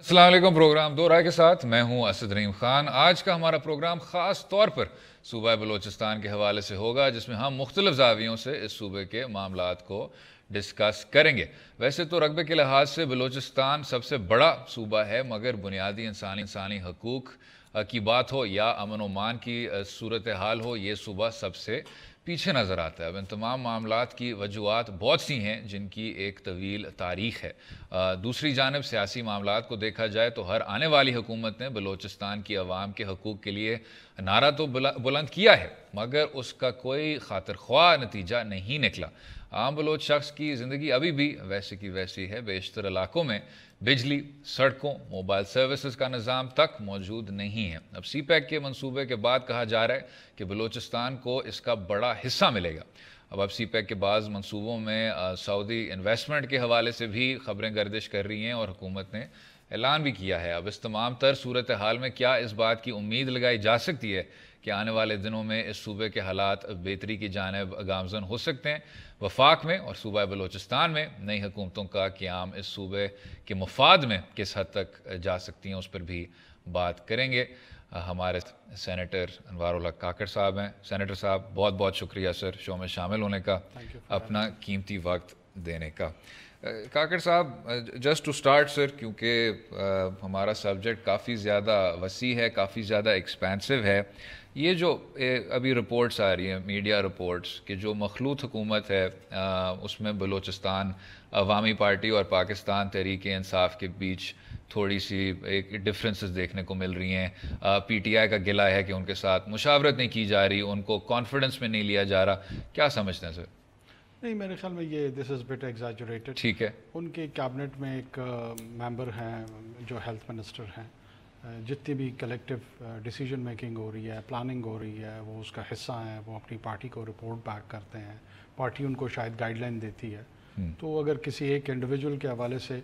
السلام علیکم. پروگرام دو رائے کے ساتھ میں ہوں اسد رحیم خان. آج کا ہمارا پروگرام خاص طور پر صوبہ بلوچستان کے حوالے سے ہوگا، جس میں ہم مختلف زاویوں سے اس صوبے کے معاملات کو ڈسکس کریں گے. ویسے تو رقبے کے لحاظ سے بلوچستان سب سے بڑا صوبہ ہے، مگر بنیادی انسانی حقوق کی بات ہو یا امن و امان کی صورتحال ہو، یہ صوبہ سب سے پیچھے نظر آتا ہے. اب ان تمام معاملات کی وجوہات بہت سی ہیں جن کی ایک طویل تاریخ ہے. دوسری جانب سیاسی معاملات کو دیکھا جائے تو ہر آنے والی حکومت نے بلوچستان کی عوام کے حقوق کے لیے نعرہ تو بلند کیا ہے، مگر اس کا کوئی خاطر خواہ نتیجہ نہیں نکلا. عام بلوچ شخص کی زندگی ابھی بھی ویسے کی ویسی ہے. بیشتر علاقوں میں بجلی، سڑکوں، موبائل سروسز کا نظام تک موجود نہیں ہے. اب سی پیک کے منصوبے کے بعد کہا جا رہا ہے کہ بلوچستان کو اس کا بڑا حصہ ملے گا. اب سی پیک کے بعض منصوبوں میں سعودی انویسٹمنٹ کے حوالے سے بھی خبریں گردش کر رہی ہیں اور حکومت نے اعلان بھی کیا ہے. اب اس تمام تر صورتحال میں کیا اس بات کی امید لگائی جا سکتی ہے کہ آنے والے دنوں میں اس صوبے کے حالات بہتری کی جانب گامزن ہو سکتے ہیں؟ وفاق میں اور صوبہ بلوچستان میں نئی حکومتوں کا قیام اس صوبے کے مفاد میں کس حد تک جا سکتی ہیں، اس پر بھی بات کریں گے. ہمارے سینیٹر انوار الحق کاکڑ صاحب ہیں. سینیٹر صاحب بہت بہت شکریہ سر شو میں شامل ہونے کا، اپنا قیمتی وقت دینے کا. کاکڑ صاحب، جسٹ ٹو سٹارٹ سر، کیونکہ ہمارا سبجیکٹ کافی زیادہ وسیع ہے، کافی زیادہ ایکسپینسو ہے. یہ جو ابھی رپورٹس آ رہی ہیں، میڈیا رپورٹس، کہ جو مخلوط حکومت ہے اس میں بلوچستان عوامی پارٹی اور پاکستان تحریک انصاف کے بیچ تھوڑی سی ایک ڈفرینسز دیکھنے کو مل رہی ہیں. پی ٹی آئی کا گلہ ہے کہ ان کے ساتھ مشاورت نہیں کی جا رہی، ان کو کانفیڈنس میں نہیں لیا جا رہا. کیا سمجھتے ہیں سر؟ نہیں، میرے خیال میں یہ دس از بٹ ایگزیجریٹڈ. ٹھیک ہے. ان کے کیبنٹ میں ایک ممبر ہیں جو ہیلتھ منسٹر ہیں. جتنی بھی کلیکٹیو ڈیسیجن میکنگ ہو رہی ہے، پلاننگ ہو رہی ہے، وہ اس کا حصہ ہیں. وہ اپنی پارٹی کو رپورٹ بیک کرتے ہیں، پارٹی ان کو شاید گائیڈ لائن دیتی ہے. تو اگر کسی ایک انڈیویجول کے حوالے سے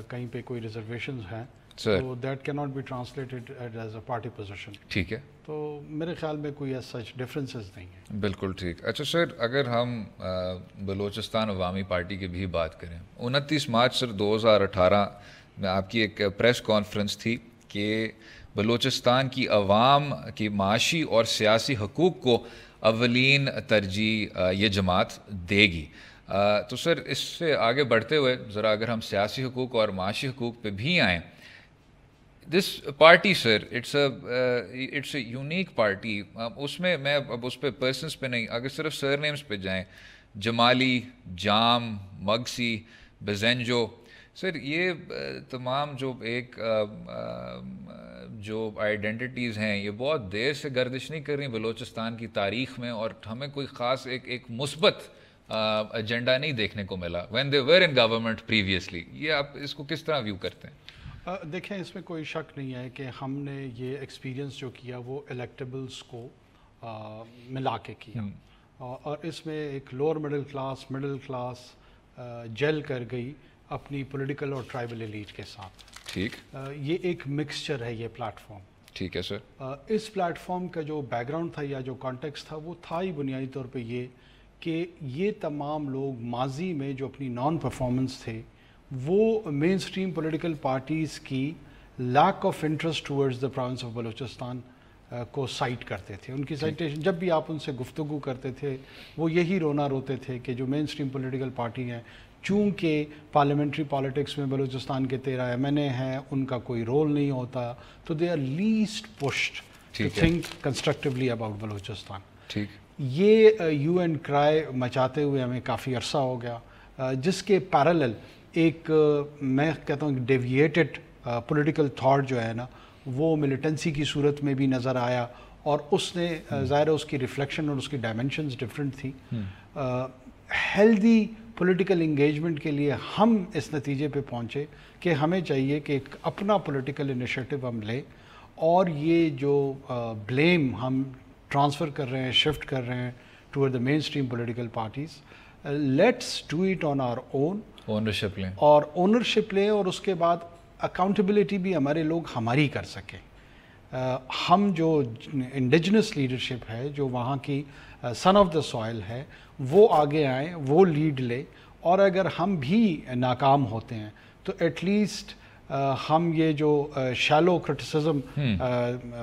کہیں پہ کوئی ریزرویشنز ہیں تو دیٹ کی not be translated as a party position. ٹھیک ہے. تو میرے خیال میں کوئی ایز سچ ڈفرینسز نہیں ہیں. بالکل ٹھیک. اچھا سر، اگر ہم بلوچستان عوامی پارٹی کی بھی بات کریں، 29 مارچ سر 2018 میں آپ کی ایک پریس کانفرنس تھی کہ بلوچستان کی عوام کی معاشی اور سیاسی حقوق کو اولین ترجیح یہ جماعت دے گی. تو سر، اس سے آگے بڑھتے ہوئے ذرا اگر ہم سیاسی حقوق اور معاشی حقوق پہ بھی آئیں. This party sir, it's a unique party. اس میں میں اب اس پہ پرسنس پہ نہیں، اگر صرف سر نیمز پہ جائیں، جمالی، جام، مگسی، بزنجو، سر یہ تمام جو جو آئیڈینٹیٹیز ہیں، یہ بہت دیر سے گردش نہیں کر رہی بلوچستان کی تاریخ میں، اور ہمیں کوئی خاص ایک مثبت ایجنڈا نہیں دیکھنے کو ملا when they were in government previously. یہ آپ اس کو کس طرح ویو کرتے ہیں؟ دیکھیں، اس میں کوئی شک نہیں ہے کہ ہم نے یہ ایکسپیرینس جو کیا وہ الیکٹیبلز کو ملا کے کیا، اور اس میں ایک لوور مڈل کلاس جیل کر گئی اپنی پولیٹیکل اور ٹرائبل ایلیٹ کے ساتھ. ٹھیک. یہ ایک مکسچر ہے یہ پلیٹ فارم. ٹھیک ہے سر. اس پلیٹ فارم کا جو بیک گراؤنڈ تھا یا جو کانٹیکسٹ تھا وہ تھا ہی بنیادی طور پہ یہ کہ یہ تمام لوگ ماضی میں جو اپنی نان پرفارمنس تھے وہ مین سٹریم پولیٹیکل پارٹیز کی lack of interest towards the province of Balochistan کو سائٹ کرتے تھے. ان کی سائٹیشن جب بھی آپ ان سے گفتگو کرتے تھے وہ یہی روتے تھے کہ جو مین سٹریم پولیٹیکل پارٹی ہیں، چونکہ پارلیمنٹری پالیٹکس میں بلوچستان کے 13 MNA ہیں، ان کا کوئی رول نہیں ہوتا، تو they are least pushed to think constructively about Balochistan. ٹھیک. یہ یو اینڈ کرائے مچاتے ہوئے ہمیں کافی عرصہ ہو گیا، جس کے پیرالل ایک میں کہتا ہوں ڈیویٹڈ پولیٹیکل تھاٹ جو ہے نا وہ ملیٹنسی کی صورت میں بھی نظر آیا، اور اس نے ظاہر ہے اس کی ریفلیکشن اور اس کی ڈائمنشنز ڈفرینٹ تھی. ہیلدی پولیٹیکل انگیجمنٹ کے لیے ہم اس نتیجے پہ پہنچے کہ ہمیں چاہیے کہ ایک اپنا پولیٹیکل انیشیٹو ہم لیں، اور یہ جو بلیم ہم ٹرانسفر کر رہے ہیں، شفٹ کر رہے ہیں toward the mainstream political parties, let's do it on our own. Ownership لیں، اور اونرشپ لیں، اور اس کے بعد اکاؤنٹیبلٹی بھی ہمارے لوگ ہماری کر سکیں. ہم جو انڈیجنس لیڈرشپ ہے، جو وہاں کی سن آف دا سوائل ہے، وہ آگے آئیں، وہ لیڈ لے. اور اگر ہم بھی ناکام ہوتے ہیں تو ایٹ لیسٹ ہم یہ جو شیلو کرٹیسزم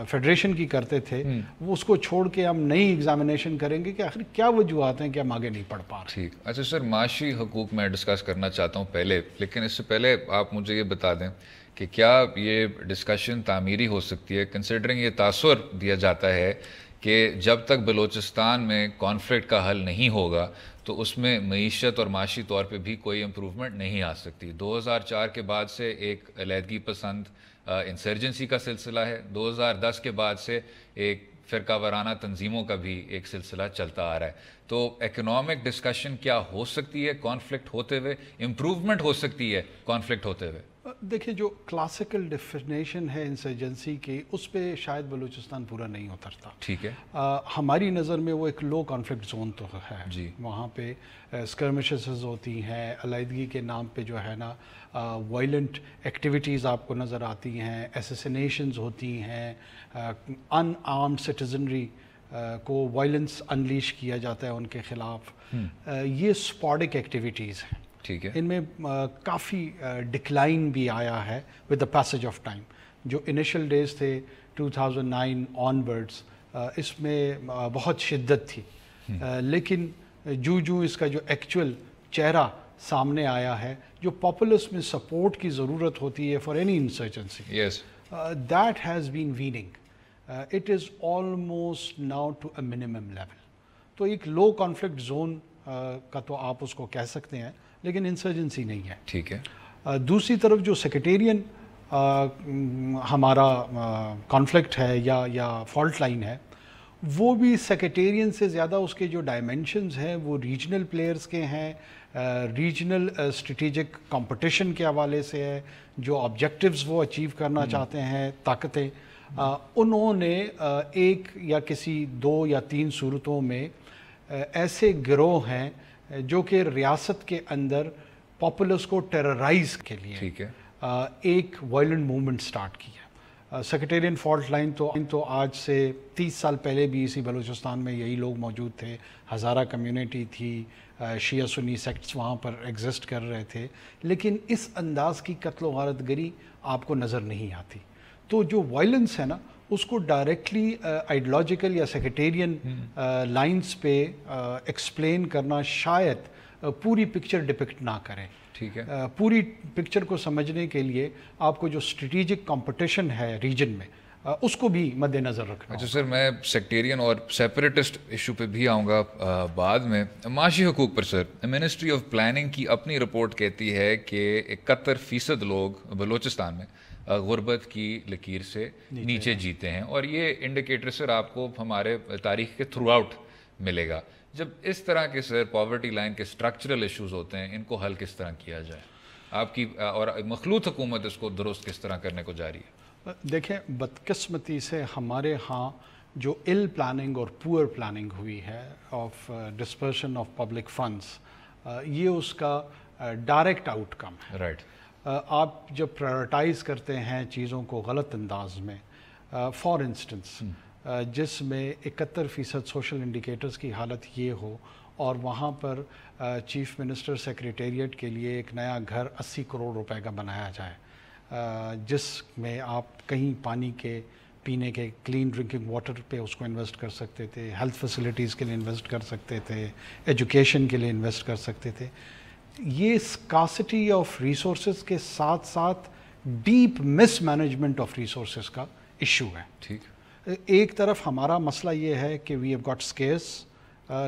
فیڈریشن کی کرتے تھے وہ اس کو چھوڑ کے ہم نئی ایگزامینیشن کریں گے کہ آخر کیا وجوہات ہیں کہ ہم آگے نہیں پڑھ پا رہے. ٹھیک. اچھا سر، معاشی حقوق میں ڈسکس کرنا چاہتا ہوں پہلے، لیکن اس سے پہلے آپ مجھے یہ بتا دیں کہ کیا یہ ڈسکشن تعمیری ہو سکتی ہے، کنسیڈرنگ یہ تاثر دیا جاتا ہے کہ جب تک بلوچستان میں کانفلکٹ کا حل نہیں ہوگا تو اس میں معیشت اور معاشی طور پہ بھی کوئی امپروومنٹ نہیں آ سکتی. 2004 کے بعد سے ایک علیحدگی پسند انسرجنسی کا سلسلہ ہے، 2010 کے بعد سے ایک فرقہ وارانہ تنظیموں کا بھی ایک سلسلہ چلتا آ رہا ہے. تو اکنامک ڈسکشن کیا ہو سکتی ہے کانفلکٹ ہوتے ہوئے، امپروومنٹ ہو سکتی ہے کانفلکٹ ہوتے ہوئے؟ دیکھیں جو کلاسیکل ڈیفینیشن ہے انسرجنسی کی اس پہ شاید بلوچستان پورا نہیں اترتا. ٹھیک ہے. ہماری نظر میں وہ ایک لو کانفلکٹ زون تو ہے جی. وہاں پہ اسکرمشز ہوتی ہیں، علیحدگی کے نام پہ جو ہے نا وائلنٹ ایکٹیویٹیز آپ کو نظر آتی ہیں، ایسیسینیشنز ہوتی ہیں، ان آرمڈ سٹیزنری کو وائلنس انلیش کیا جاتا ہے ان کے خلاف. یہ سپورڈک ایکٹیویٹیز ہیں. ٹھیک ہے. ان میں کافی ڈکلائن بھی آیا ہے with the passage of time. جو انیشل ڈیز تھے 2009 آن ورڈس اس میں بہت شدت تھی، لیکن جو اس کا جو ایکچول چہرہ سامنے آیا ہے، جو پاپولس میں سپورٹ کی ضرورت ہوتی ہے for any insurgency, that has been waning. It is almost now to a minimum level. تو ایک لو کانفلکٹ زون کا تو آپ اس کو کہہ سکتے ہیں، لیکن انسرجنسی نہیں ہے. ٹھیک ہے. دوسری طرف جو سیکریٹیرین ہمارا کانفلکٹ ہے یا فالٹ لائن ہے، وہ بھی سیکریٹیرین سے زیادہ اس کے جو ڈائمینشنز ہیں وہ ریجنل پلیئرز کے ہیں، ریجنل اسٹریٹجک کمپٹیشن کے حوالے سے ہے. جو آبجیکٹیوز وہ اچیو کرنا چاہتے ہیں طاقتیں، انہوں نے ایک یا کسی 2 یا 3 صورتوں میں ایسے گروہ ہیں جو کہ ریاست کے اندر پاپولس کو ٹیررائز کے لیے ایک وائلنٹ موومنٹ سٹارٹ کیا. سیکریٹیرین فالٹ لائن تو آج سے 30 سال پہلے بھی اسی بلوچستان میں یہی لوگ موجود تھے. ہزارہ کمیونٹی تھی، شیعہ سنی سیکٹس وہاں پر ایگزسٹ کر رہے تھے، لیکن اس انداز کی قتل و غارت گری آپ کو نظر نہیں آتی. تو جو وائلنس ہے نا، اس کو ڈائریکٹلی آئیڈیالوجیکل یا سیکریٹیرین لائنز پہ ایکسپلین کرنا شاید پوری پکچر ڈپکٹ نہ کریں. ٹھیک ہے. پوری پکچر کو سمجھنے کے لیے آپ کو جو اسٹریٹجک کمپٹیشن ہے ریجن میں اس کو بھی مد نظر رکھنا. اچھا سر، میں سیکٹیرین اور سیپریٹسٹ ایشو پہ بھی آؤں گا بعد میں. معاشی حقوق پر سر، منسٹری آف پلاننگ کی اپنی رپورٹ کہتی ہے کہ 71% لوگ بلوچستان میں غربت کی لکیر سے نیچے جیتے ہیں، اور یہ انڈیکیٹر سر آپ کو ہمارے تاریخ کے تھرو آؤٹ ملے گا. جب اس طرح کے سر پاورٹی لائن کے اسٹرکچرل ایشوز ہوتے ہیں، ان کو حل کس طرح کیا جائے؟ آپ کی اور مخلوط حکومت اس کو درست کس طرح کرنے کو جاری ہے؟ دیکھیں، بدقسمتی سے ہمارے ہاں جو ایل پلاننگ اور پور پلاننگ ہوئی ہے of dispersion of public funds, یہ اس کا ڈائریکٹ آؤٹ کم ہے. رائٹ. آپ جب پرائرٹائز کرتے ہیں چیزوں کو غلط انداز میں، فار انسٹنس جس میں 71% سوشل انڈیکیٹرز کی حالت یہ ہو، اور وہاں پر چیف منسٹر سیکریٹریٹ کے لیے ایک نیا گھر 80 کروڑ روپے کا بنایا جائے، جس میں آپ کہیں پانی کے پینے کے کلین ڈرنکنگ واٹر پہ اس کو انویسٹ کر سکتے تھے، ہیلتھ فیسلٹیز کے لیے انویسٹ کر سکتے تھے، ایجوکیشن کے لیے انویسٹ کر سکتے تھے. یہ اسکاسٹی آف ریسورسز کے ساتھ ساتھ deep mismanagement of resources کا ایشو ہے. ٹھیک. ایک طرف ہمارا مسئلہ یہ ہے کہ we have got scarce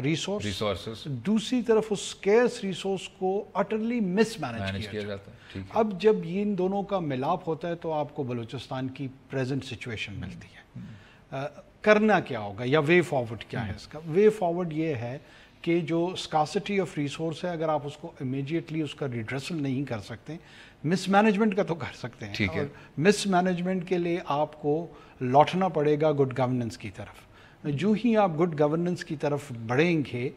resources, دوسری طرف اس اسکیئرس ریسورس کو اٹرلی مس مینج کیا جاتا ہے. اب جب ان دونوں کا ملاپ ہوتا ہے تو آپ کو بلوچستان کی پریزنٹ سچویشن ملتی ہے. کرنا کیا ہوگا یا وے فارورڈ کیا ہے اس کا؟ وے فارورڈ یہ ہے کہ جو اسکاسٹی آف ریسورس ہے، اگر آپ اس کو امیجیٹلی اس کا ریڈریسل نہیں کر سکتے، مس مینجمنٹ کا تو کر سکتے ہیں. اور مس مینجمنٹ کے لیے آپ کو لوٹنا پڑے گا گڈ گورننس کی طرف. جو ہی آپ گڈ گورننس کی طرف بڑھیں گے،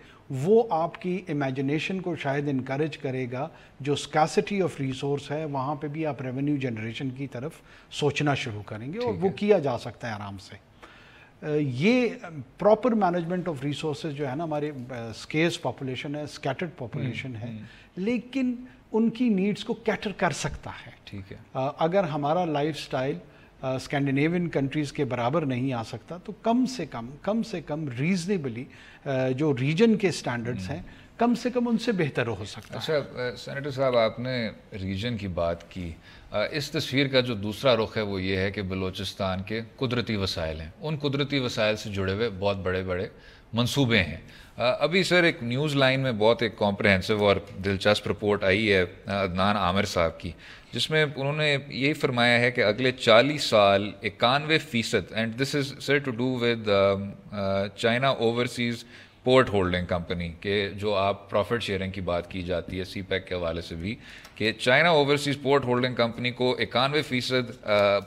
وہ آپ کی امیجنیشن کو شاید انکریج کرے گا. جو اسکاسٹی آف ریسورس ہے وہاں پہ بھی آپ ریونیو جنریشن کی طرف سوچنا شروع کریں گے، اور وہ کیا جا سکتا ہے آرام سے. یہ پراپر مینجمنٹ آف ریسورسز جو ہے نا، ہمارے اسکیئرس پاپولیشن ہے، اسکیٹرڈ پاپولیشن ہے، لیکن ان کی نیڈز کو کیٹر کر سکتا ہے. ٹھیک ہے. اگر ہمارا لائف سٹائل اسکینڈینیوین کنٹریز کے برابر نہیں آ سکتا تو کم سے کم ریزنیبلی جو ریجن کے سٹینڈرڈز ہیں کم سے کم ان سے بہتر ہو سکتا ہے. اچھا سینیٹر صاحب, آپ نے ریجن کی بات کی. اس تصویر کا جو دوسرا رخ ہے وہ یہ ہے کہ بلوچستان کے قدرتی وسائل ہیں. ان قدرتی وسائل سے جڑے ہوئے بہت بڑے بڑے منصوبے ہیں. ابھی سر ایک نیوز لائن میں بہت ایک کمپریہنسو اور دلچسپ رپورٹ آئی ہے عدنان عامر صاحب کی, جس میں انہوں نے یہی فرمایا ہے کہ اگلے 40 سال 91%, and this is sir to do with China overseas port holding company, کہ جو آپ پروفٹ شیئرنگ کی بات کی جاتی ہے سی پیک کے حوالے سے بھی, کہ China overseas port holding company کو 91%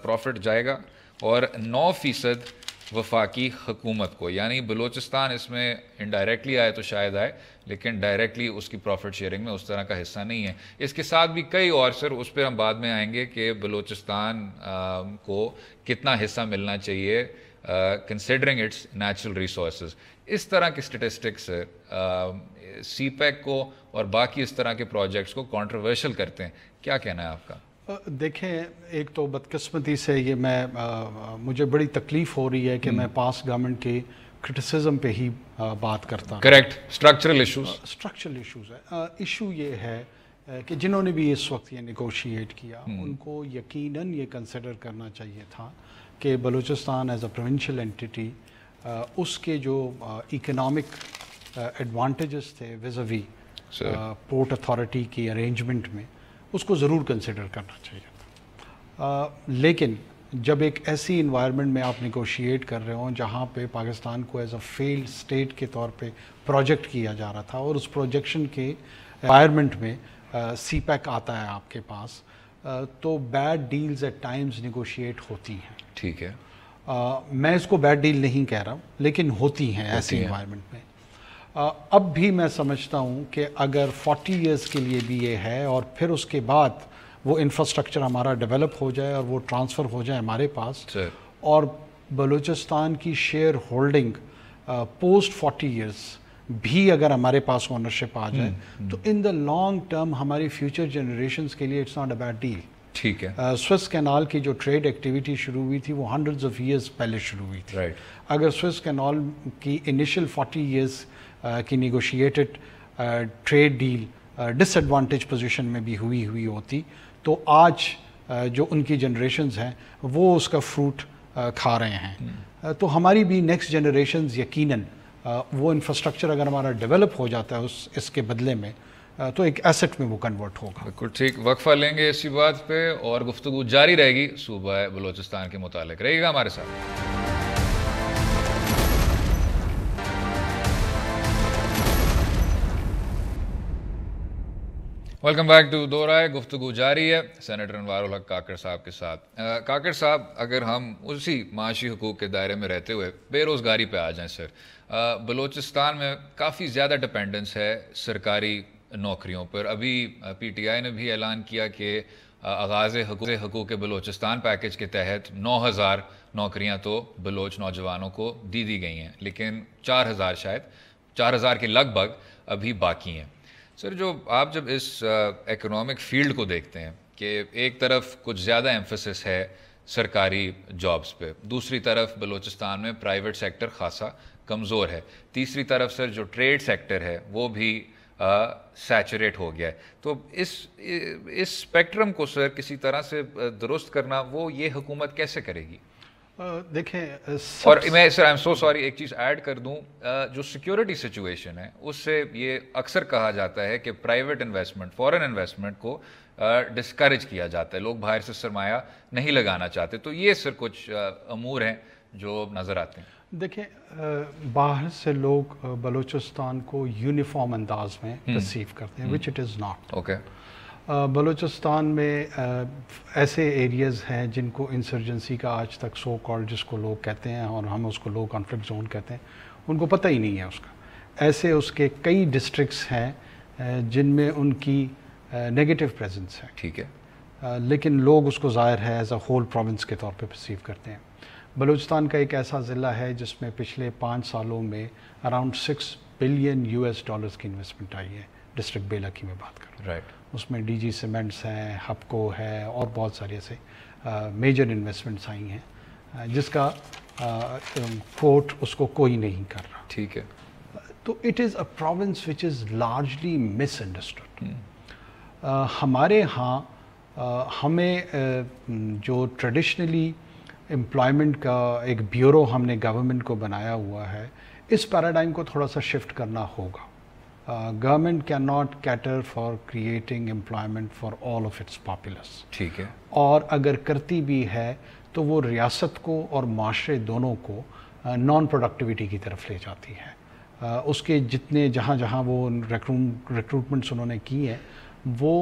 پروفٹ جائے گا اور 9% وفاقی حکومت کو. یعنی بلوچستان اس میں انڈائریکٹلی آئے تو شاید آئے, لیکن ڈائریکٹلی اس کی پروفٹ شیئرنگ میں اس طرح کا حصہ نہیں ہے. اس کے ساتھ بھی کئی اور سر, اس پہ ہم بعد میں آئیں گے کہ بلوچستان کو کتنا حصہ ملنا چاہیے کنسیڈرنگ اٹس نیچرل ریسورسز. اس طرح کے اسٹیٹسٹکس سی پیک کو اور باقی اس طرح کے پروجیکٹس کو کنٹروورشل کرتے ہیں. کیا کہنا ہے آپ کا؟ دیکھیں, ایک تو بدقسمتی سے یہ مجھے بڑی تکلیف ہو رہی ہے کہ میں پاس گورنمنٹ کے کرٹیسزم پہ ہی بات کرتا ہوں. کریکٹ, اسٹرکچرل ایشوز ہے. ایشو یہ ہے کہ جنہوں نے بھی اس وقت یہ نیگوشیٹ کیا ان کو یقیناً یہ کنسیڈر کرنا چاہیے تھا کہ Balochistan as a provincial entity اس کے جو اکنامک ایڈوانٹیجز تھے ویزاوی پورٹ اتھارٹی کی ارینجمنٹ میں, اس کو ضرور کنسیڈر کرنا چاہیے تھا. لیکن جب ایک ایسی انوائرمنٹ میں آپ نیگوشیٹ کر رہے ہوں جہاں پہ پاکستان کو ایز اے فیلڈ اسٹیٹ کے طور پہ پروجیکٹ کیا جا رہا تھا اور اس پروجیکشن کے انوائرمنٹ میں سی پیک آتا ہے آپ کے پاس, تو bad deals at times negotiate ہوتی ہیں. ٹھیک ہے, میں اس کو بیڈ ڈیل نہیں کہہ رہا, لیکن ہوتی ہیں ایسی انوائرمنٹ میں. اب بھی میں سمجھتا ہوں کہ اگر 40 ایئرس کے لیے بھی یہ ہے اور پھر اس کے بعد وہ انفراسٹرکچر ہمارا ڈیولپ ہو جائے اور وہ ٹرانسفر ہو جائے ہمارے پاس, اور بلوچستان کی شیئر ہولڈنگ پوسٹ 40 ایئرس بھی اگر ہمارے پاس اونرشپ آ جائے تو ان دا لانگ ٹرم ہماری فیوچر جنریشنز کے لیے it's not a bad deal. ٹھیک ہے. سوئس کینال کی جو ٹریڈ ایکٹیویٹی شروع ہوئی تھی وہ ہنڈریڈز آف ایئرس پہلے شروع ہوئی تھی. اگر سوئس کینال کی انیشل 40 ایئرس کی نیگوشیٹڈ ٹریڈ ڈیل ڈس ایڈوانٹیج پوزیشن میں بھی ہوئی ہوتی تو آج جو ان کی جنریشنز ہیں وہ اس کا فروٹ کھا رہے ہیں. تو ہماری بھی نیکسٹ جنریشنز یقیناً وہ انفراسٹرکچر اگر ہمارا ڈیولپ ہو جاتا ہے اس کے بدلے میں تو ایک ایسٹ میں وہ کنورٹ ہوگا. بالکل ٹھیک. وقفہ لیں گے اسی بات پہ اور گفتگو جاری رہے گی صوبہ بلوچستان کے متعلق. رہے گا ہمارے ساتھ. ویلکم بیک ٹو دو رائے. گفتگو جاری ہے سینیٹر انوار الحق کاکڑ صاحب کے ساتھ. کاکڑ صاحب, اگر ہم اسی معاشی حقوق کے دائرے میں رہتے ہوئے بے روزگاری پہ آ جائیں سر, بلوچستان میں کافی زیادہ ڈپینڈنس ہے سرکاری نوکریوں پر. ابھی پی ٹی آئی نے بھی اعلان کیا کہ آغاز حقوق بلوچستان پیکج کے تحت 9000 نوکریاں تو بلوچ نوجوانوں کو دی گئی ہیں, لیکن 4000 شاید 4000 کے لگ بھگ ابھی باقی ہیں. سر, آپ جب اس اکنامک فیلڈ کو دیکھتے ہیں کہ ایک طرف کچھ زیادہ ایمفسس ہے سرکاری جابز پہ, دوسری طرف بلوچستان میں پرائیویٹ سیکٹر خاصا کمزور ہے, تیسری طرف سر جو ٹریڈ سیکٹر ہے وہ بھی سیچوریٹ ہو گیا ہے, تو اس اسپیکٹرم کو سر کسی طرح سے درست کرنا وہ یہ حکومت کیسے کرے گی؟ دیکھیں, اور میں سر آئی ایم سو سوری ایک چیز ایڈ کر دوں, جو سیکیورٹی سچویشن ہے اس سے یہ اکثر کہا جاتا ہے کہ پرائیویٹ انویسٹمنٹ, فورن انویسٹمنٹ کو ڈسکریج کیا جاتا ہے, لوگ باہر سے سرمایہ نہیں لگانا چاہتے. تو یہ سر کچھ امور ہیں جو نظر آتے ہیں. دیکھیں, باہر سے لوگ بلوچستان کو یونیفارم انداز میں پرسیو کرتے ہیں, which it is not. Okay. Balochistan میں ایسے ایریاز ہیں جن کو انسرجنسی کا آج تک سو کالڈ جس کو لوگ کہتے ہیں اور ہم اس کو لو کانفلکٹ زون کہتے ہیں, ان کو پتہ ہی نہیں ہے اس کا. ایسے اس کے کئی ڈسٹرکٹس ہیں جن میں ان کی نیگیٹو پریزنس ہے. ٹھیک ہے. لیکن لوگ اس کو ظاہر ہے ایز اے ہول پروونس کے طور پہ پرسیو کرتے ہیں. بلوچستان کا ایک ایسا ضلع ہے جس میں پچھلے 5 سالوں میں اراؤنڈ $6 بلین کی انویسٹمنٹ آئی ہے, ڈسٹرکٹ بیلا کی میں بات کر رہا ہوں. اس میں ڈی جی سیمنٹس ہیں، ہپکو ہے، اور بہت سارے ایسے میجر انویسٹمنٹس آئی ہیں جس کا کوٹ اس کو کوئی نہیں کر رہا. ٹھیک ہے. تو it is a province which is largely miss understood. ہمارے ہاں ہمیں جو ٹریڈیشنلی امپلائمنٹ کا ایک بیورو ہم نے گورنمنٹ کو بنایا ہوا ہے، اس پیراڈائم کو تھوڑا سا شفٹ کرنا ہوگا. Government can not cater for creating employment for all of its populous. ٹھیک ہے. اور اگر کرتی بھی ہے تو وہ ریاست کو اور معاشرے دونوں کو نان پروڈکٹیوٹی کی طرف لے جاتی ہے. اس کے جتنے جہاں جہاں وہ ریکروٹمنٹس انہوں نے کی ہیں وہ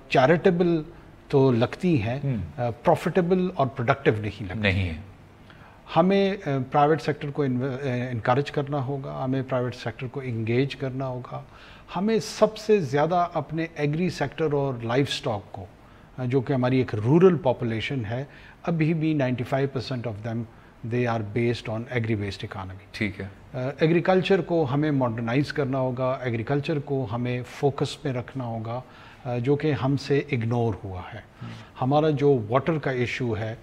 چیریٹیبل تو لگتی ہیں، پروفیٹیبل اور پروڈکٹیو نہیں لگتی. نہیں ہے. ہمیں پرائیویٹ سیکٹر کو انکریج کرنا ہوگا، ہمیں پرائیویٹ سیکٹر کو انگیج کرنا ہوگا. ہمیں سب سے زیادہ اپنے ایگری سیکٹر اور لائف سٹاک کو، جو کہ ہماری ایک رورل پاپولیشن ہے، ابھی بھی 95% of them they are based on agri based economy. ٹھیک ہے. ایگریکلچر کو ہمیں ماڈرنائز کرنا ہوگا، ایگریکلچر کو ہمیں فوکس پہ رکھنا ہوگا، جو کہ ہم سے اگنور ہوا ہے. ہمارا جو واٹر کا ایشو ہے،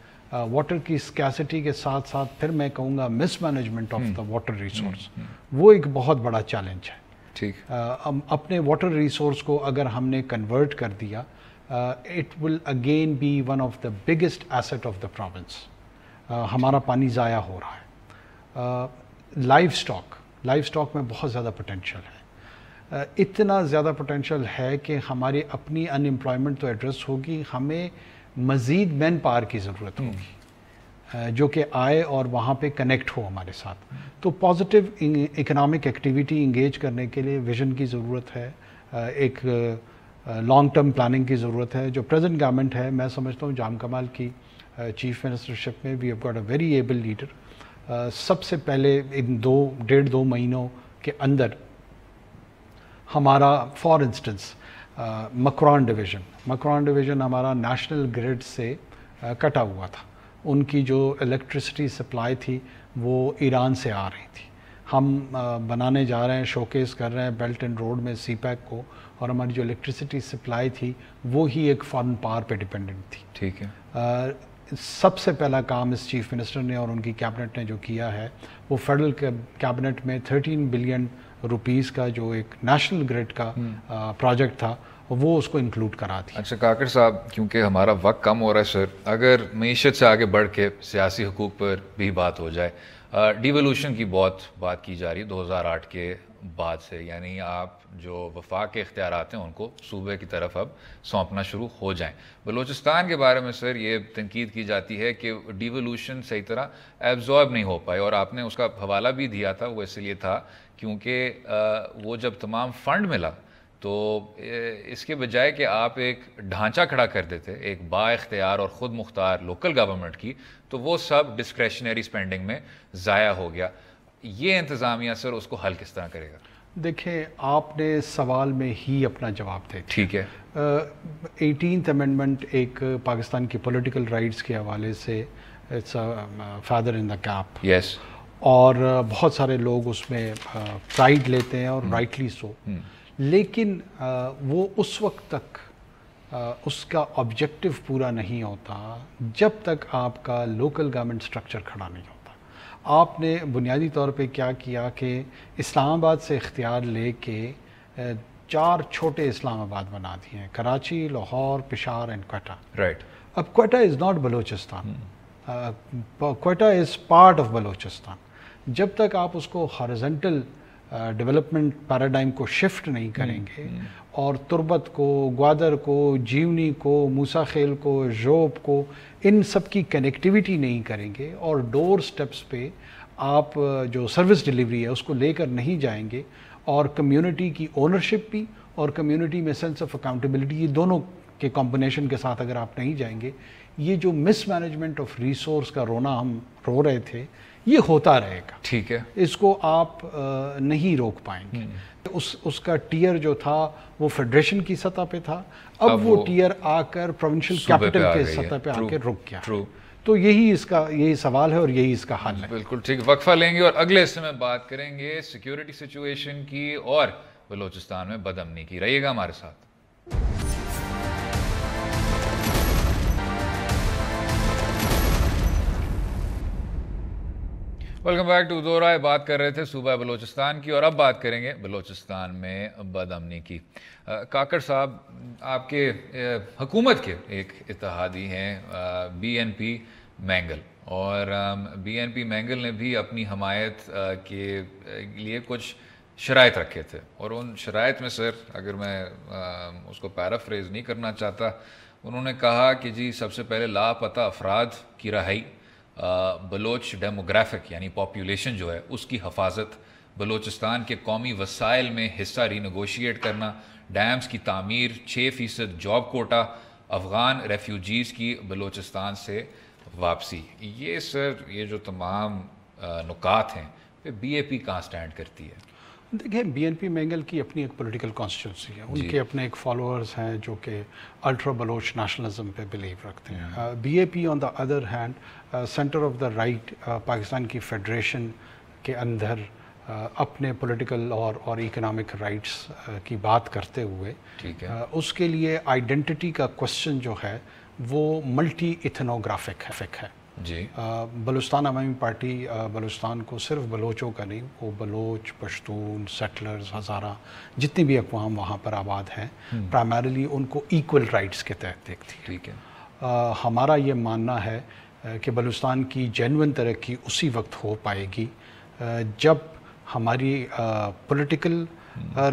واٹر کی اسکیسٹی کے ساتھ ساتھ پھر میں کہوں گا mismanagement of the water resource, وہ ایک بہت بڑا چیلنج ہے. ٹھیک. اپنے واٹر ریسورس کو اگر ہم نے کنورٹ کر دیا، it will again be one of the biggest east of the province. ہمارا پانی ضائع ہو رہا ہے. لائف سٹاک میں بہت زیادہ پوٹینشیل ہے. اتنا زیادہ پوٹینشیل ہے کہ ہماری اپنی ان امپلائمنٹ تو ایڈریس ہوگی، ہمیں مزید مین پاور کی ضرورت ہوگی جو کہ آئے اور وہاں پہ کنیکٹ ہو ہمارے ساتھ. تو پازیٹیو اکنامک ایکٹیویٹی انگیج کرنے کے لیے ویژن کی ضرورت ہے، ایک لانگ ٹرم پلاننگ کی ضرورت ہے. جو پریزنٹ گورنمنٹ ہے، میں سمجھتا ہوں جام کمال کی چیف منسٹرشپ میں we have got a very able leader. سب سے پہلے ان 1.5-2 مہینوں کے اندر ہمارا فار انسٹنس مکران ڈویژن ہمارا نیشنل گریڈ سے کٹا ہوا تھا. ان کی جو الیکٹرسٹی سپلائی تھی وہ ایران سے آ رہی تھی. ہم بنانے جا رہے ہیں، شوکیس کر رہے ہیں بیلٹ اینڈ روڈ میں سی پیک کو، اور ہماری جو الیکٹرسٹی سپلائی تھی وہ ہی ایک فارن پاور پہ ڈپینڈنٹ تھی. ٹھیک ہے. سب سے پہلا کام اس چیف منسٹر نے اور ان کی کیبنٹ نے جو کیا ہے، وہ فیڈرل کیبنٹ میں 13 بلین روپیز کا جو ایک نیشنل گریڈ کا پروجیکٹ تھا وہ اس کو انکلوڈ کرا دیا. اچھا کاکڑ صاحب، کیونکہ ہمارا وقت کم ہو رہا ہے سر، اگر معیشت سے آگے بڑھ کے سیاسی حقوق پر بھی بات ہو جائے. ڈیولوشن کی بہت بات کی جا رہی ہے 2008 کے بعد سے، یعنی آپ جو وفاق کے اختیارات ہیں ان کو صوبے کی طرف اب سونپنا شروع ہو جائیں. بلوچستان کے بارے میں سر یہ تنقید کی جاتی ہے کہ ڈیولوشن صحیح طرح ایبزارب نہیں ہو پائے، اور آپ نے اس کا حوالہ بھی دیا تھا، وہ اس لیے تھا کیونکہ وہ جب تمام فنڈ ملا تو اس کے بجائے کہ آپ ایک ڈھانچہ کھڑا کر دیتے ایک با اختیار اور خود مختار لوکل گورنمنٹ کی، تو وہ سب ڈسکریشنری سپینڈنگ میں ضائع ہو گیا. یہ انتظامیہ سر اس کو حل کس طرح کرے گا؟ دیکھیں، آپ نے سوال میں ہی اپنا جواب دے. ٹھیک ہے. 18th امینڈمنٹ ایک پاکستان کی پولیٹیکل رائٹس کے حوالے سے it's feather in the cap. Yes. اور بہت سارے لوگ اس میں پرائڈ لیتے ہیں اور رائٹلی سو. لیکن وہ اس وقت تک اس کا آبجیکٹو پورا نہیں ہوتا جب تک آپ کا لوکل گورنمنٹ سٹرکچر کھڑا نہیں ہوتا. آپ نے بنیادی طور پہ کیا کیا کہ اسلام آباد سے اختیار لے کے 4 چھوٹے اسلام آباد بنا دیے ہیں: کراچی، لاہور، پشاور اینڈ کوئٹہ. رائٹ. اب Quetta is not Balochistan, Quetta is part of Balochistan. جب تک آپ اس کو ہارزنٹل ڈیولپمنٹ پیراڈائم کو شفٹ نہیں کریں گے اور تربت کو، گوادر کو، جیونی کو، موسیٰ خیل کو، ژوب کو، ان سب کی کنیکٹیویٹی نہیں کریں گے اور ڈور سٹیپس پہ آپ جو سروس ڈیلیوری ہے اس کو لے کر نہیں جائیں گے، اور کمیونٹی کی اونرشپ بھی اور کمیونٹی میں سینس آف اکاؤنٹیبلٹی، یہ دونوں کے کمبینیشن کے ساتھ اگر آپ نہیں جائیں گے، یہ جو مس مینجمنٹ آف ریسورس کا رونا ہم رو رہے تھے یہ ہوتا رہے گا. ٹھیک ہے. اس کو آپ نہیں روک پائیں گے. اس کا ٹیئر جو تھا وہ فیڈریشن کی سطح پہ تھا، اب وہ ٹیئر آ کر پروونشل کیپٹل کے سطح پہ آ کے رک گیا. تو یہی سوال ہے اور یہی اس کا حل ہے. بالکل ٹھیک. وقفہ لیں گے اور اگلے حصے میں بات کریں گے سیکیورٹی سچویشن کی اور بلوچستان میں بد امنی کی. رہیے گا ہمارے ساتھ. ویلکم بیک ٹو دو رائے. بات کر رہے تھے صوبہ بلوچستان کی اور اب بات کریں گے بلوچستان میں بد امنی کی. کاکڑ صاحب، آپ کے حکومت کے ایک اتحادی ہیں بی این پی مینگل، اور بی این پی مینگل نے بھی اپنی حمایت کے لیے کچھ شرائط رکھے تھے، اور ان شرائط میں سر اگر میں اس کو پیرافریز نہیں کرنا چاہتا، انہوں نے کہا کہ جی سب سے پہلے لاپتہ افراد کی رہائی، بلوچ ڈیموگرافک یعنی پاپولیشن جو ہے اس کی حفاظت، بلوچستان کے قومی وسائل میں حصہ ری نیگوشیٹ کرنا، ڈیمز کی تعمیر، 6% جاب کوٹا، افغان ریفیوجیز کی بلوچستان سے واپسی. یہ سر یہ جو تمام نکات ہیں پہ بی اے پی کہاں سٹینڈ کرتی ہے؟ دیکھیں، بی این پی مینگل کی اپنی ایک پولیٹیکل کانسٹیٹیونسی ہے، ان کے اپنے ایک فالوورز ہیں جو کہ الٹرا بلوچ نیشنلزم پہ بلیو رکھتے ہیں. B A P on the other hand centre of the right Pakistan کی فیڈریشن کے اندر اپنے پولیٹیکل اور اکنامک رائٹس کی بات کرتے ہوئے اس کے لیے آئیڈینٹی کا کوسچن جو ہے وہ ملٹی ایتھنوگرافک ہے. جی بلوچستان عوامی پارٹی بلوچستان کو صرف بلوچوں کا نہیں، وہ بلوچ، پشتون، سیٹلرز، ہزارہ جتنی بھی اقوام وہاں پر آباد ہیں پرائمریلی ان کو ایکول رائٹس کے تحت دیکھتی ہے. ٹھیک ہے. ہمارا یہ ماننا ہے کہ بلوچستان کی جینوئن ترقی اسی وقت ہو پائے گی جب ہماری پولیٹیکل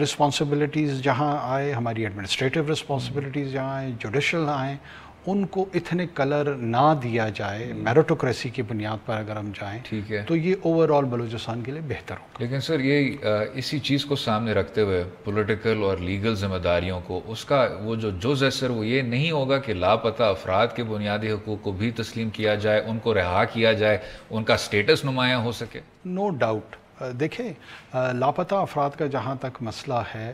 رسپانسبلٹیز جہاں آئے، ہماری ایڈمنسٹریٹو رسپانسبلٹیز جہاں آئیں، جوڈیشل آئیں، ان کو اتنے کلر نہ دیا جائے. میرٹوکریسی کی بنیاد پر اگر ہم جائیں ٹھیک ہے، تو یہ اوور آل بلوچستان کے لیے بہتر ہوگا. لیکن سر یہ اسی چیز کو سامنے رکھتے ہوئے پولیٹیکل اور لیگل ذمہ داریوں کو اس کا وہ جو جز ہے سر وہ یہ نہیں ہوگا کہ لاپتہ افراد کے بنیادی حقوق کو بھی تسلیم کیا جائے، ان کو رہا کیا جائے، ان کا سٹیٹس نمایاں ہو سکے؟ No doubt. دیکھیں، لاپتہ افراد کا جہاں تک مسئلہ ہے،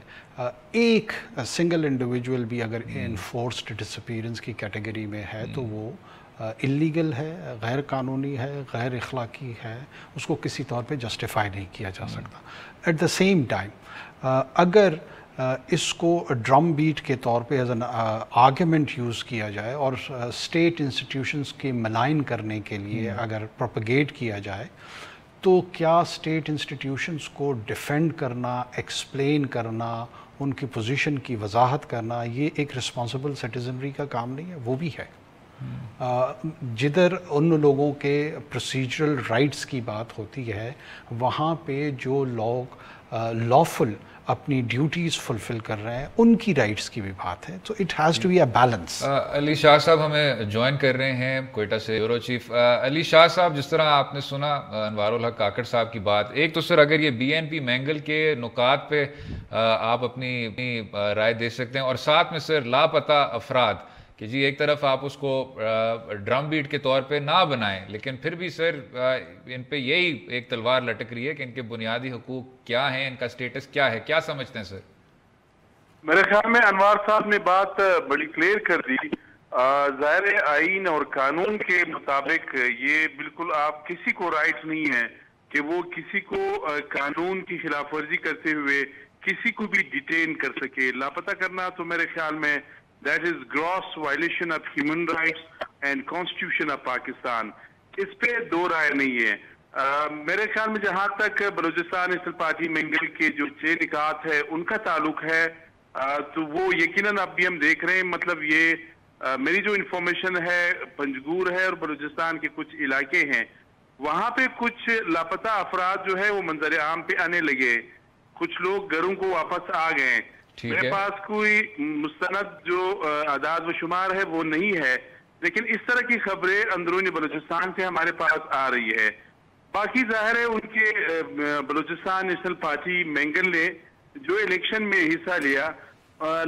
ایک سنگل انڈیویجول بھی اگر انفورسڈ ڈسپیئرنس کی کیٹیگری میں ہے تو وہ اللیگل ہے، غیر قانونی ہے، غیر اخلاقی ہے، اس کو کسی طور پہ جسٹیفائی نہیں کیا جا سکتا. ایٹ دا سیم ٹائم اگر اس کو ڈرم بیٹ کے طور پہ ایز این آرگیومنٹ یوز کیا جائے اور اسٹیٹ انسٹیٹیوشنس کے ملائن کرنے کے لیے اگر پروپیگیٹ کیا جائے تو کیا اسٹیٹ انسٹیٹیوشنس کو ڈیفینڈ کرنا، ایکسپلین کرنا، ان کی پوزیشن کی وضاحت کرنا یہ ایک رسپانسبل سٹیزنری کا کام نہیں ہے؟ وہ بھی ہے. جدھر ان لوگوں کے پروسیجرل رائٹس کی بات ہوتی ہے وہاں پہ جو لوگ لافل اپنی ڈیوٹیز فلفل کر رہے ہیں ان کی رائٹس کی بھی بات ہے. تو it has to be a balance. Ali Shah صاحب ہمیں جوائن کر رہے ہیں کوئٹہ سے، بیورو چیف. علی شاہ صاحب، جس طرح آپ نے سنا انوار الحق کاکڑ صاحب کی بات، ایک تو سر اگر یہ بی این پی مینگل کے نکات پہ آپ اپنی رائے دے سکتے ہیں، اور ساتھ میں سر لاپتہ افراد کہ جی ایک طرف آپ اس کو ڈرم بیٹ کے طور پہ نہ بنائیں لیکن پھر بھی سر ان پہ یہی ایک تلوار لٹک رہی ہے کہ ان کے بنیادی حقوق کیا ہیں، ان کا سٹیٹس کیا ہے، کیا سمجھتے ہیں سر؟ میرے خیال میں انوار صاحب نے بات بڑی کلیئر کر دی. ظاہر آئین اور قانون کے مطابق یہ بالکل آپ کسی کو رائٹ نہیں ہے کہ وہ کسی کو قانون کی خلاف ورزی کرتے ہوئے کسی کو بھی ڈیٹین کر سکے. لاپتہ کرنا تو میرے خیال میں that is gross violation of human rights and constitution of Pakistan. اس پہ دو رائے نہیں ہے. میرے خیال میں جہاں تک بلوچستان نیشنل پارٹی مینگل کے جو 6 نکات ہے ان کا تعلق ہے تو وہ یقیناً اب بھی ہم دیکھ رہے ہیں. مطلب یہ میری جو انفارمیشن ہے پنجگور ہے اور بلوچستان کے کچھ علاقے ہیں وہاں پہ کچھ لاپتہ افراد جو ہے وہ منظر عام پہ آنے لگے، کچھ لوگ گھروں کو واپس آ گئے. میرے پاس کوئی مستند جو اعداد و شمار ہے وہ نہیں ہے، لیکن اس طرح کی خبریں اندرونی بلوچستان سے ہمارے پاس آ رہی ہے. باقی ظاہر ہے ان کے بلوچستان نیشنل پارٹی مینگل نے جو الیکشن میں حصہ لیا،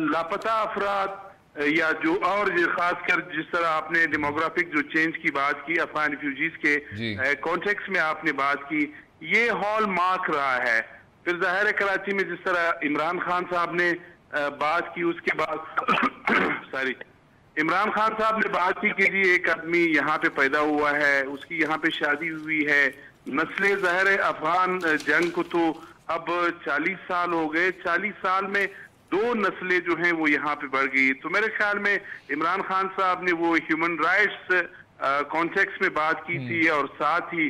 لاپتہ افراد یا جو اور خاص کر جس طرح آپ نے ڈیموگرافک جو چینج کی بات کی، افغان ریفیوجیز کے کانٹیکس میں آپ نے بات کی، یہ ہال مارک رہا ہے. پھر ظاہر ہے کراچی میں جس طرح عمران خان صاحب نے بات کی، اس کے بعد عمران خان صاحب نے بات کی کہ جی ایک آدمی یہاں پہ پیدا ہوا ہے، اس کی یہاں پہ شادی ہوئی ہے، نسلیں ظاہر ہے افغان جنگ کو تو اب 40 سال ہو گئے، 40 سال میں 2 نسلیں جو ہیں وہ یہاں پہ بڑھ گئی. تو میرے خیال میں عمران خان صاحب نے وہ ہیومن رائٹس کانٹیکس میں بات کی تھی اور ساتھ ہی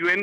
UN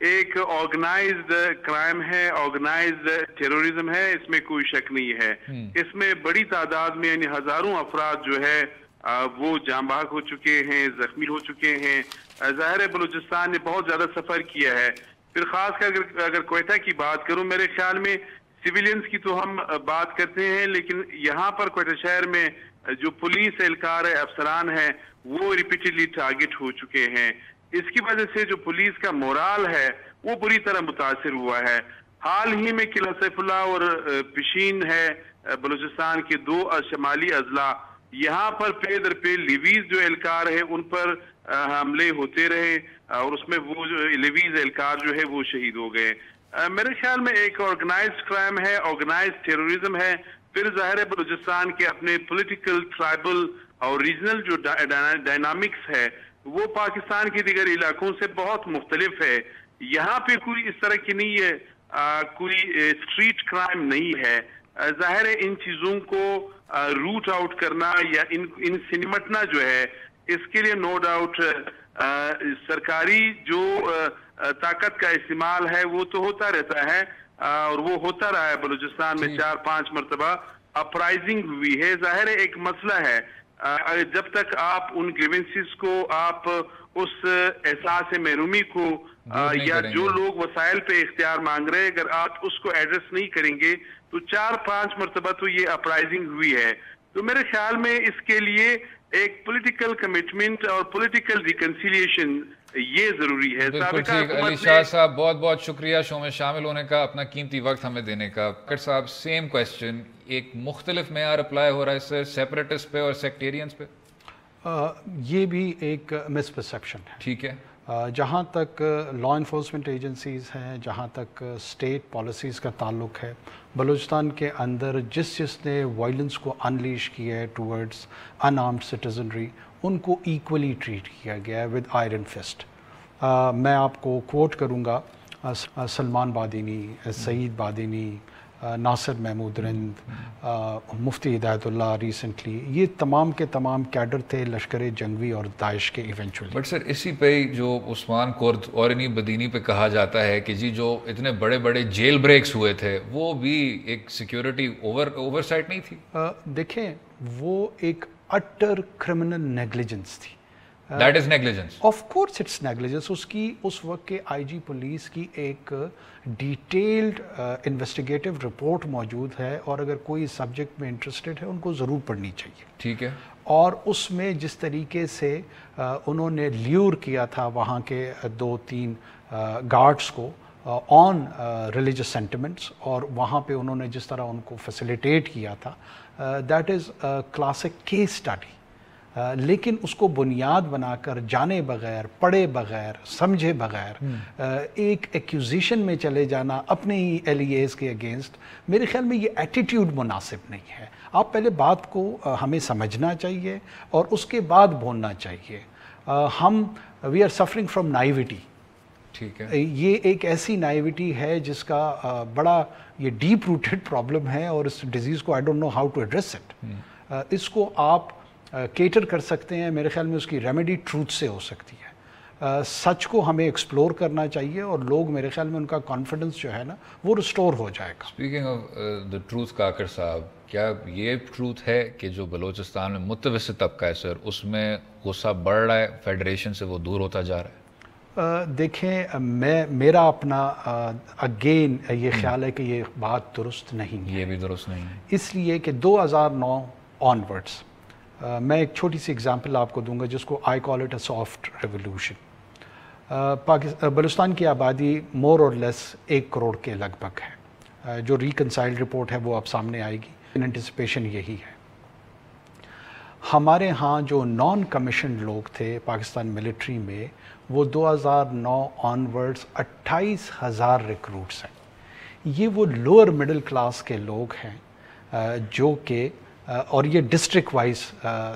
ایک آرگنائزڈ کرائم ہے، آرگنائزڈ ٹیرورزم ہے، اس میں کوئی شک نہیں ہے. اس میں بڑی تعداد میں یعنی ہزاروں افراد جو ہے وہ جاں بحق ہو چکے ہیں، زخمی ہو چکے ہیں. ظاہر ہے بلوچستان نے بہت زیادہ سفر کیا ہے. پھر خاص کر اگر کوئٹہ کی بات کروں، میرے خیال میں سویلینز کی تو ہم بات کرتے ہیں، لیکن یہاں پر کوئٹہ شہر میں جو پولیس اہلکار ہے، افسران ہیں، وہ ریپیٹڈلی ٹارگٹ ہو چکے ہیں. اس کی وجہ سے جو پولیس کا مورال ہے وہ بری طرح متاثر ہوا ہے. حال ہی میں قلعہ سیف اللہ اور پشین ہے بلوچستان کے 2 شمالی اضلاع، یہاں پر پے در پہ لیویز جو اہلکار ہے ان پر حملے ہوتے رہے اور اس میں وہ جو لیویز اہلکار جو ہے وہ شہید ہو گئے. میرے خیال میں ایک آرگنائزڈ کرائم ہے، آرگنائزڈ ٹیرورزم ہے. پھر ظاہر ہے بلوچستان کے اپنے پولیٹیکل، ٹرائبل اور ریجنل جو ڈائنامکس ہے وہ پاکستان کے دیگر علاقوں سے بہت مختلف ہے. یہاں پہ کوئی اس طرح کی نہیں ہے، کوئی اسٹریٹ کرائم نہیں ہے. ظاہر ہے ان چیزوں کو روٹ آؤٹ کرنا یا ان سے نمٹنا جو ہے، اس کے لیے نو ڈاؤٹ سرکاری جو طاقت کا استعمال ہے وہ تو ہوتا رہتا ہے اور وہ ہوتا رہا ہے. بلوچستان میں 4-5 مرتبہ اپرائزنگ ہوئی ہے. ظاہر ہے ایک مسئلہ ہے، جب تک آپ ان گریونسز کو، آپ اس احساس محرومی کو یا جو لوگ وسائل پہ اختیار مانگ رہے ہیں، اگر آپ اس کو ایڈریس نہیں کریں گے تو 4-5 مرتبہ تو یہ اپرائزنگ ہوئی ہے. تو میرے خیال میں اس کے لیے ایک پولیٹیکل کمٹمنٹ اور پولیٹیکل ریکنسیلیشن یہ ضروری ہے. بالکل ٹھیک. علی شاہ صاحب بہت بہت شکریہ شو میں شامل ہونے کا، اپنا قیمتی وقت ہمیں دینے کا. ڈاکٹر صاحب سیم کویسچن، ایک مختلف معیار اپلائی ہو رہا ہے سر سیپریٹسٹ پہ اور سیکٹیرینز پہ؟ یہ بھی ایک مس پرسیپشن ہے. ٹھیک ہے. جہاں تک لا انفورسمنٹ ایجنسیز ہیں، جہاں تک اسٹیٹ پالیسیز کا تعلق ہے، بلوچستان کے اندر جس نے وائلنس کو انلیش کیا ہے ٹورڈز ان آرمڈ سٹیزنری، ان کو ایکولی ٹریٹ کیا گیا ہے ود آئرن فسٹ. میں آپ کو کوٹ کروں گا سلمان بادینی، سعید بادینی، ناصر محمود رند، مفتی ہدایت اللہ ریسنٹلی، یہ تمام کے تمام کیڈر تھے لشکر جنگوی اور داعش کے ایونچولی. بٹ سر اسی پہ جو عثمان کرد اور انہی بدینی پہ کہا جاتا ہے کہ جی جو اتنے بڑے بڑے جیل بریکس ہوئے تھے وہ بھی ایک سیکیورٹی اوور سائٹ نہیں تھی؟ دیکھیں وہ ایک اٹر کرمنل نیگلیجنس تھی. That is negligence. Of course it's negligence. اس وقت کے آئی جی پولیس کی ایک ڈیٹیلڈ انویسٹیگیٹو رپورٹ موجود ہے اور اگر کوئی سبجیکٹ میں انٹرسٹڈ ہے ان کو ضرور پڑھنی چاہیے. ٹھیک ہے. اور اس میں جس طریقے سے انہوں نے لیور کیا تھا وہاں کے 2-3 گارڈز کو آن ریلیجس سینٹیمنٹس، اور وہاں پہ انہوں نے جس طرح ان کو فیسیلیٹیٹ کیا تھا، that is classic case study. لیکن اس کو بنیاد بنا کر جانے بغیر، پڑھے بغیر، سمجھے بغیر ایک ایکیوزیشن میں چلے جانا اپنے ہی ایل ای ایز کے اگینسٹ، میرے خیال میں یہ ایٹیٹیوڈ مناسب نہیں ہے. آپ پہلے بات کو ہمیں سمجھنا چاہیے اور اس کے بعد بولنا چاہیے. ہم وی آر سفرنگ فرام نائیوٹی. ٹھیک ہے. یہ ایک ایسی نائیوٹی ہے جس کا بڑا یہ ڈیپ روٹڈ پرابلم ہے اور اس ڈیزیز کو I don't know how to address it. اس کو آپ کیٹر کر سکتے ہیں، میرے خیال میں اس کی ریمیڈی ٹروتھ سے ہو سکتی ہے. سچ کو ہمیں ایکسپلور کرنا چاہیے اور لوگ، میرے خیال میں ان کا کانفیڈنس جو ہے نا وہ ریسٹور ہو جائے گا. Speaking of the truth, Kakar صاحب کیا یہ ٹروتھ ہے کہ جو بلوچستان میں متوسط طبقہ ہے سر اس میں غصہ بڑھ رہا ہے، فیڈریشن سے وہ دور ہوتا جا رہا ہے؟ دیکھیں میرا اپنا اگین یہ خیال ہے کہ یہ بات درست نہیں ہے. یہ بھی درست نہیں ہے اس لیے کہ 2009 آنورڈس میں ایک چھوٹی سی اگزامپل آپ کو دوں گا جس کو I call it a soft revolution. Balochistan کی آبادی مور اور لیس 1 کروڑ کے لگ بھگ ہے. جو ریکنسائلڈ رپورٹ ہے وہ اب سامنے آئے گی. انٹیسپیشن یہی ہے. ہمارے ہاں جو نان کمیشنڈ لوگ تھے پاکستان ملٹری میں، وہ 2009 آنورڈز 28,000 ریکروٹس ہیں. یہ وہ لوور مڈل کلاس کے لوگ ہیں جو کہ، اور یہ ڈسٹرکٹ وائز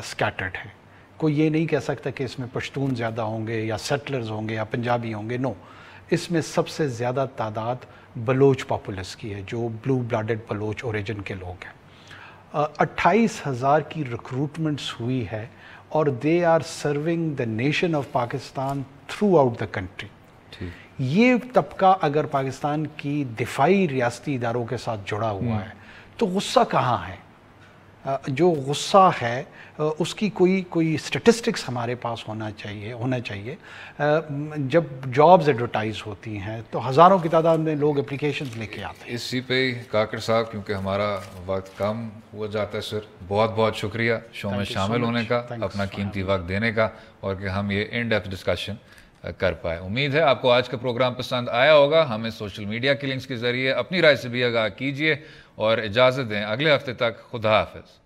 سکیٹرڈ ہیں. کوئی یہ نہیں کہہ سکتا کہ اس میں پشتون زیادہ ہوں گے یا سیٹلرز ہوں گے یا پنجابی ہوں گے. نو، اس میں سب سے زیادہ تعداد بلوچ پاپولس کی ہے، جو بلو بلڈڈ بلوچ اوریجن کے لوگ ہیں. 28,000 کی ریکروٹمنٹس ہوئی ہے اور they are serving the nation of Pakistan throughout the country. یہ طبقہ اگر پاکستان کی دفاعی ریاستی اداروں کے ساتھ جڑا ہوا ہے تو غصہ کہاں ہے؟ جو غصہ ہے اس کی کوئی سٹیٹسٹکس ہمارے پاس ہونا چاہیے. جب جابز ایڈورٹائز ہوتی ہیں تو ہزاروں کی تعداد میں لوگ اپلیکیشنز لے کے آتے ہیں. اسی پہ کاکڑ صاحب، کیونکہ ہمارا وقت کم ہو جاتا ہے سر، بہت بہت شکریہ شو میں شامل ہونے کا، اپنا قیمتی وقت دینے کا، اور کہ ہم یہ ان ڈیپتھ ڈسکشن کر پائے. امید ہے آپ کو آج کا پروگرام پسند آیا ہوگا. ہمیں سوشل میڈیا کے لنکس کے ذریعے اپنی رائے سے بھی آگاہ کیجیے، اور اجازت دیں اگلے ہفتے تک. خدا حافظ.